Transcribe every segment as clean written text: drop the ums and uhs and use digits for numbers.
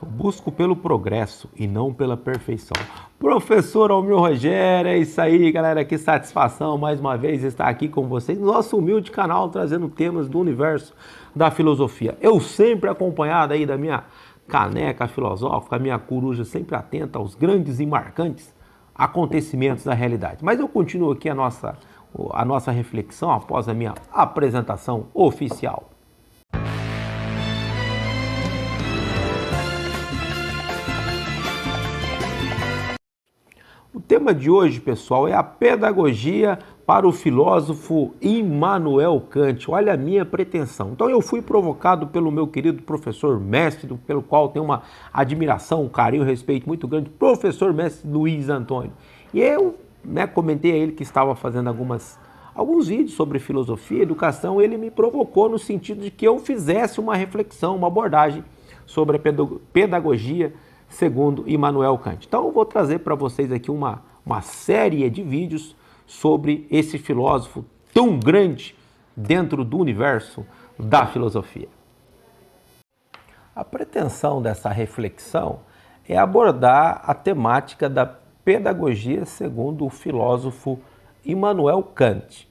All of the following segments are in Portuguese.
Busco pelo progresso e não pela perfeição. Professor Almir Rogério, é isso aí, galera. Que satisfação mais uma vez estar aqui com vocês no nosso humilde canal, trazendo temas do universo da filosofia. Eu sempre acompanhado aí da minha caneca filosófica, a minha coruja sempre atenta aos grandes e marcantes acontecimentos da realidade. Mas eu continuo aqui a nossa reflexão após a minha apresentação oficial. O tema de hoje, pessoal, é a pedagogia para o filósofo Immanuel Kant. Olha a minha pretensão. Então eu fui provocado pelo meu querido professor mestre, pelo qual tenho uma admiração, um carinho, um respeito muito grande, professor mestre Luiz Antônio. E eu comentei a ele que estava fazendo alguns vídeos sobre filosofia, educação, ele me provocou no sentido de que eu fizesse uma reflexão, uma abordagem sobre a pedagogia segundo Immanuel Kant. Então eu vou trazer para vocês aqui uma série de vídeos sobre esse filósofo tão grande dentro do universo da filosofia. A pretensão dessa reflexão é abordar a temática da pedagogia segundo o filósofo Immanuel Kant.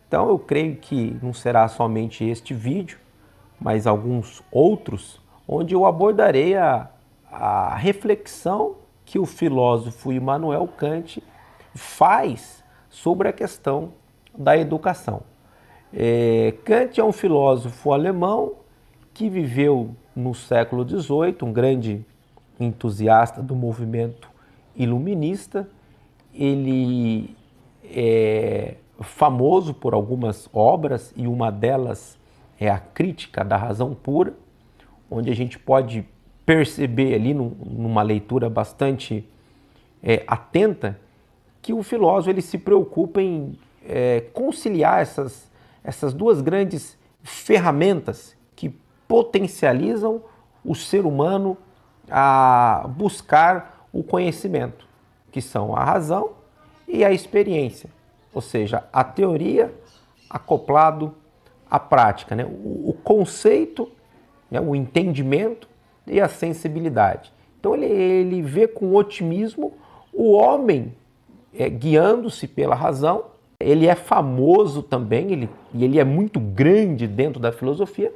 Então eu creio que não será somente este vídeo, mas alguns outros, onde eu abordarei a reflexão que o filósofo Immanuel Kant faz sobre a questão da educação. Kant é um filósofo alemão que viveu no século XVIII, um grande entusiasta do movimento iluminista. Ele é famoso por algumas obras e uma delas é a Crítica da Razão Pura, onde a gente pode perceber ali numa leitura bastante atenta que o filósofo ele se preocupa em conciliar essas duas grandes ferramentas que potencializam o ser humano a buscar o conhecimento, que são a razão e a experiência, ou seja, a teoria acoplado à prática, né? O conceito, né? O entendimento e a sensibilidade. Então ele vê com otimismo o homem guiando-se pela razão. Ele é famoso também, ele é muito grande dentro da filosofia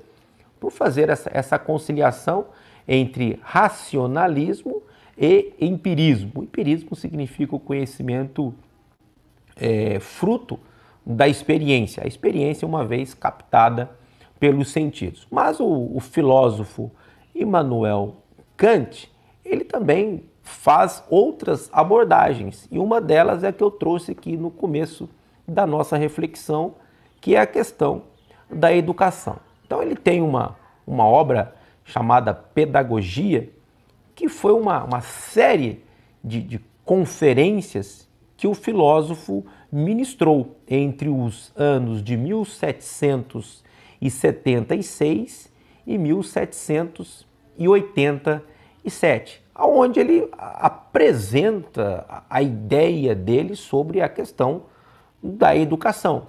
por fazer essa conciliação entre racionalismo e empirismo. O empirismo significa o conhecimento fruto da experiência, a experiência uma vez captada pelos sentidos. Mas o filósofo Immanuel Kant, ele também faz outras abordagens, e uma delas é a que eu trouxe aqui no começo da nossa reflexão, que é a questão da educação. Então ele tem uma obra chamada Pedagogia, que foi uma série de conferências que o filósofo ministrou entre os anos de 1776 e 1787, onde ele apresenta a ideia dele sobre a questão da educação.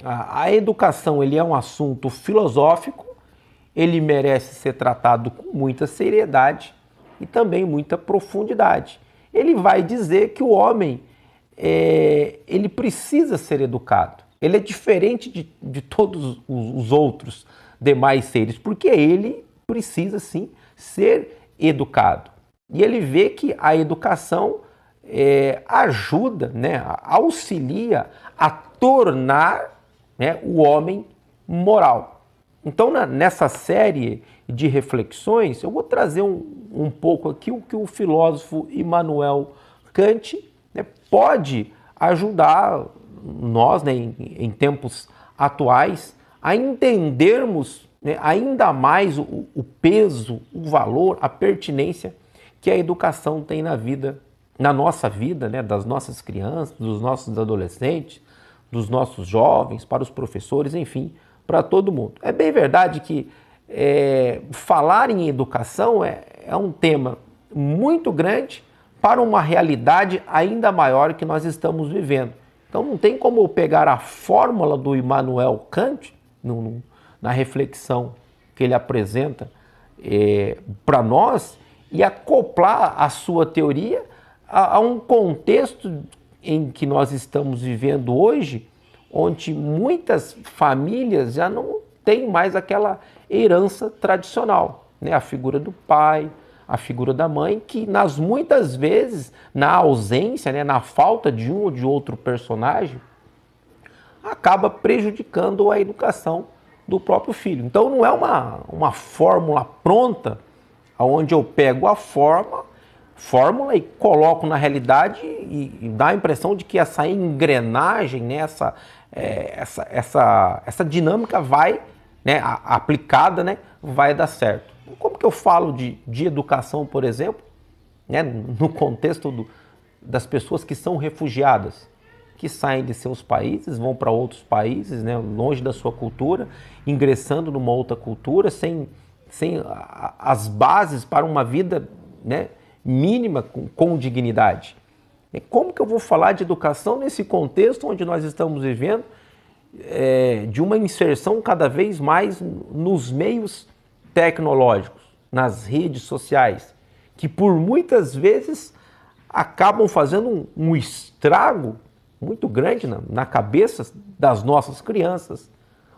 A educação ele é um assunto filosófico, ele merece ser tratado com muita seriedade e também muita profundidade. Ele vai dizer que o homem ele precisa ser educado. Ele é diferente de todos os outros demais seres, porque ele precisa sim ser educado. E ele vê que a educação ajuda, né, auxilia a tornar, né, o homem moral. Então nessa série de reflexões eu vou trazer um pouco aqui o que o filósofo Immanuel Kant, né, pode ajudar nós, né, em tempos atuais, a entendermos, né, ainda mais o peso, o valor, a pertinência que a educação tem na nossa vida, né, das nossas crianças, dos nossos adolescentes, dos nossos jovens, para os professores, enfim, para todo mundo. É bem verdade que falar em educação é um tema muito grande para uma realidade ainda maior que nós estamos vivendo. Então não tem como eu pegar a fórmula do Immanuel Kant na reflexão que ele apresenta para nós e acoplar a sua teoria a um contexto em que nós estamos vivendo hoje, onde muitas famílias já não têm mais aquela herança tradicional, né? A figura do pai, a figura da mãe, que muitas vezes, na ausência, né, na falta de um ou de outro personagem, acaba prejudicando a educação do próprio filho. Então não é uma fórmula pronta, onde eu pego a fórmula e coloco na realidade e dá a impressão de que essa engrenagem, né, essa dinâmica vai, né, aplicada, né, vai dar certo. Como que eu falo de educação, por exemplo, né, no contexto das pessoas que são refugiadas, que saem de seus países, vão para outros países, né, longe da sua cultura, ingressando numa outra cultura, sem as bases para uma vida, né, mínima com dignidade. Como que eu vou falar de educação nesse contexto onde nós estamos vivendo, de uma inserção cada vez mais nos meios tecnológicos, nas redes sociais, que por muitas vezes acabam fazendo um estrago muito grande na cabeça das nossas crianças,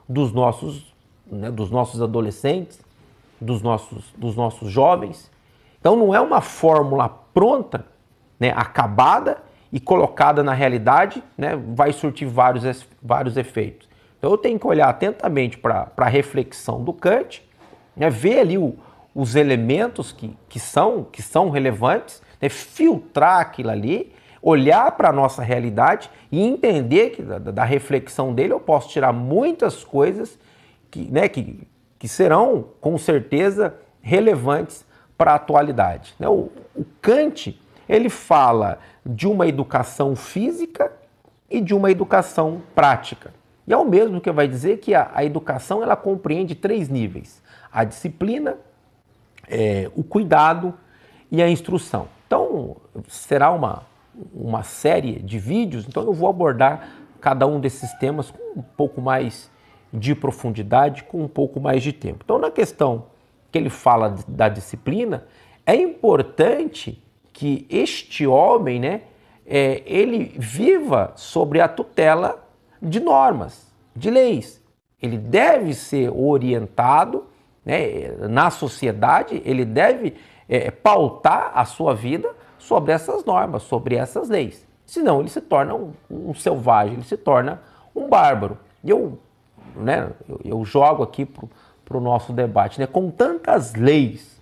dos nossos adolescentes, dos nossos jovens. Então não é uma fórmula pronta, né, acabada e colocada na realidade, né, vai surtir vários efeitos. Então eu tenho que olhar atentamente para a reflexão do Kant, né, ver ali os elementos que são relevantes, né, filtrar aquilo ali, olhar para a nossa realidade e entender que da reflexão dele eu posso tirar muitas coisas que serão, com certeza, relevantes para a atualidade. O Kant, ele fala de uma educação física e de uma educação prática. E é o mesmo que vai dizer que a educação ela compreende 3 níveis: a disciplina, o cuidado e a instrução. Então, será uma série de vídeos, então eu vou abordar cada um desses temas com um pouco mais de profundidade, com um pouco mais de tempo. Então, na questão que ele fala da disciplina, é importante que este homem, né, ele viva sobre a tutela de normas, de leis. Ele deve ser orientado, né, na sociedade, ele deve pautar a sua vida sobre essas normas, sobre essas leis. Senão ele se torna um selvagem, ele se torna um bárbaro. E eu jogo aqui para o nosso debate, né? Com tantas leis,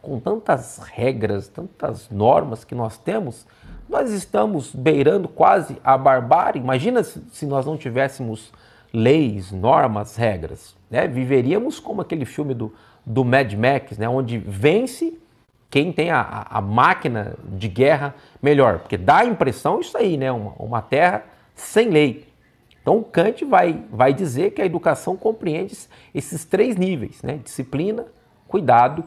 com tantas regras, tantas normas que nós temos, nós estamos beirando quase a barbárie. Imagina se nós não tivéssemos leis, normas, regras, né? Viveríamos como aquele filme do Mad Max, né? Onde vence quem tem a máquina de guerra melhor, porque dá a impressão isso aí, né? Uma terra sem lei. Então, Kant vai dizer que a educação compreende esses 3 níveis, né? Disciplina, cuidado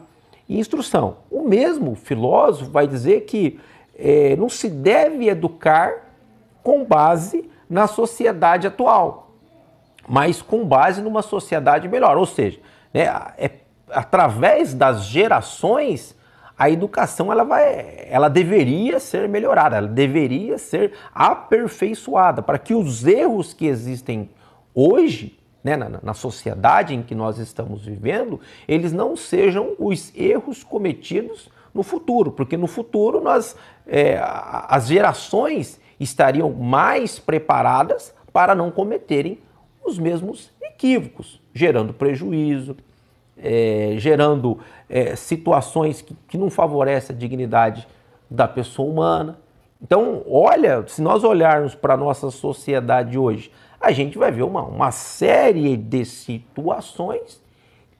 e instrução. O mesmo filósofo vai dizer que não se deve educar com base na sociedade atual, mas com base numa sociedade melhor. Ou seja, né, através das gerações, a educação ela deveria ser melhorada, ela deveria ser aperfeiçoada para que os erros que existem hoje, né, na sociedade em que nós estamos vivendo, eles não sejam os erros cometidos no futuro, porque no futuro as gerações estariam mais preparadas para não cometerem os mesmos equívocos, gerando prejuízo, gerando situações que não favorecem a dignidade da pessoa humana. Então, se nós olharmos para a nossa sociedade hoje, a gente vai ver uma série de situações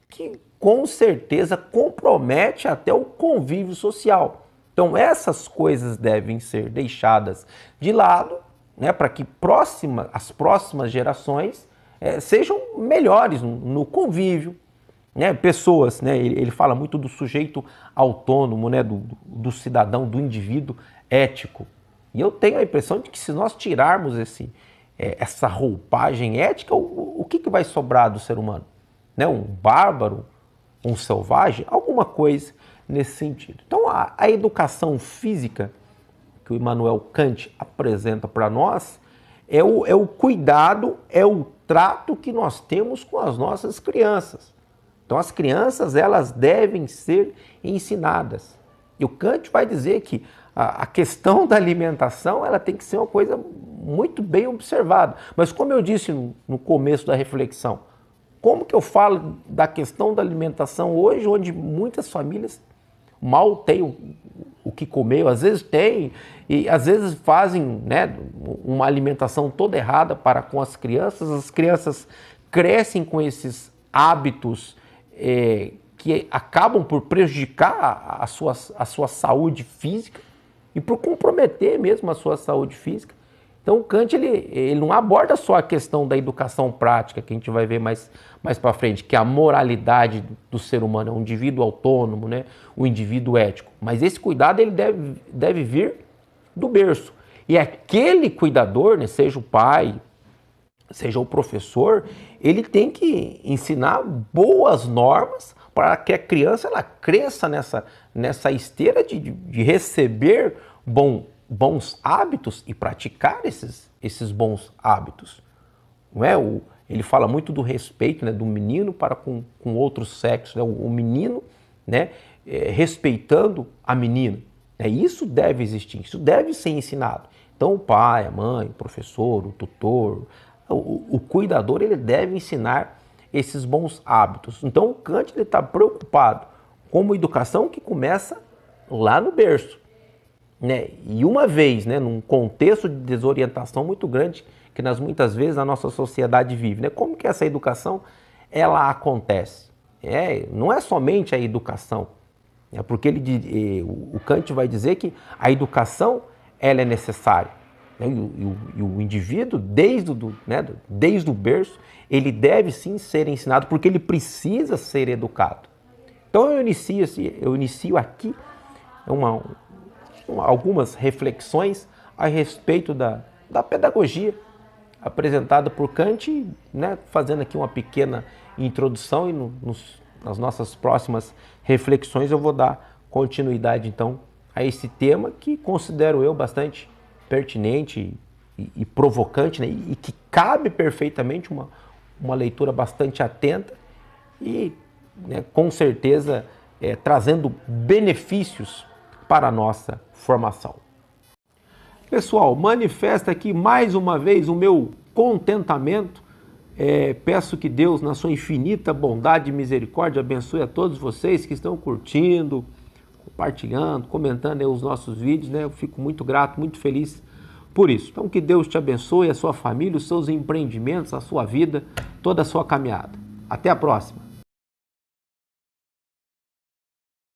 que com certeza compromete até o convívio social. Então, essas coisas devem ser deixadas de lado, né, para que as próximas gerações sejam melhores no convívio. Né, pessoas, né, ele fala muito do sujeito autônomo, né, do cidadão, do indivíduo ético. E eu tenho a impressão de que se nós tirarmos essa roupagem ética, o que vai sobrar do ser humano? Né, um bárbaro, um selvagem? Alguma coisa nesse sentido. Então, a educação física que o Immanuel Kant apresenta para nós é o cuidado, é o trato que nós temos com as nossas crianças. Então, as crianças, elas devem ser ensinadas. E o Kant vai dizer que a questão da alimentação, ela tem que ser uma coisa muito bem observada. Mas como eu disse no começo da reflexão, como que eu falo da questão da alimentação hoje, onde muitas famílias mal têm o que comer, às vezes têm, e às vezes fazem, né, uma alimentação toda errada para com as crianças crescem com esses hábitos que acabam por prejudicar a sua saúde física e por comprometer mesmo a sua saúde física. Então o Kant ele não aborda só a questão da educação prática, que a gente vai ver mais para frente, que é a moralidade do ser humano, é um indivíduo autônomo, né? O indivíduo ético. Mas esse cuidado ele deve vir do berço. E aquele cuidador, né, seja o pai, seja o professor, ele tem que ensinar boas normas para que a criança ela cresça nessa esteira de receber bons hábitos e praticar esses bons hábitos. Não é? Ele fala muito do respeito, né, do menino para com outro sexo, né? O menino, né, respeitando a menina. Isso deve existir, isso deve ser ensinado. Então o pai, a mãe, o professor, o tutor, o cuidador, ele deve ensinar esses bons hábitos. Então o Kant está preocupado com uma educação que começa lá no berço. Né? E uma vez, né, num contexto de desorientação muito grande que nós muitas vezes a nossa sociedade vive, né? Como que essa educação ela acontece? Não é somente a educação, porque o Kant vai dizer que a educação ela é necessária, né? E o indivíduo desde o berço ele deve sim ser ensinado porque ele precisa ser educado. Então eu inicio aqui algumas reflexões a respeito da pedagogia apresentada por Kant, né, fazendo aqui uma pequena introdução e nas nossas próximas reflexões eu vou dar continuidade então a esse tema que considero eu bastante pertinente e provocante, né, e que cabe perfeitamente uma leitura bastante atenta e, né, com certeza trazendo benefícios para a nossa formação. Pessoal, manifesta aqui mais uma vez o meu contentamento. Peço que Deus, na sua infinita bondade e misericórdia, abençoe a todos vocês que estão curtindo, compartilhando, comentando os nossos vídeos, né? Eu fico muito grato, muito feliz por isso. Então que Deus te abençoe, a sua família, os seus empreendimentos, a sua vida, toda a sua caminhada. Até a próxima.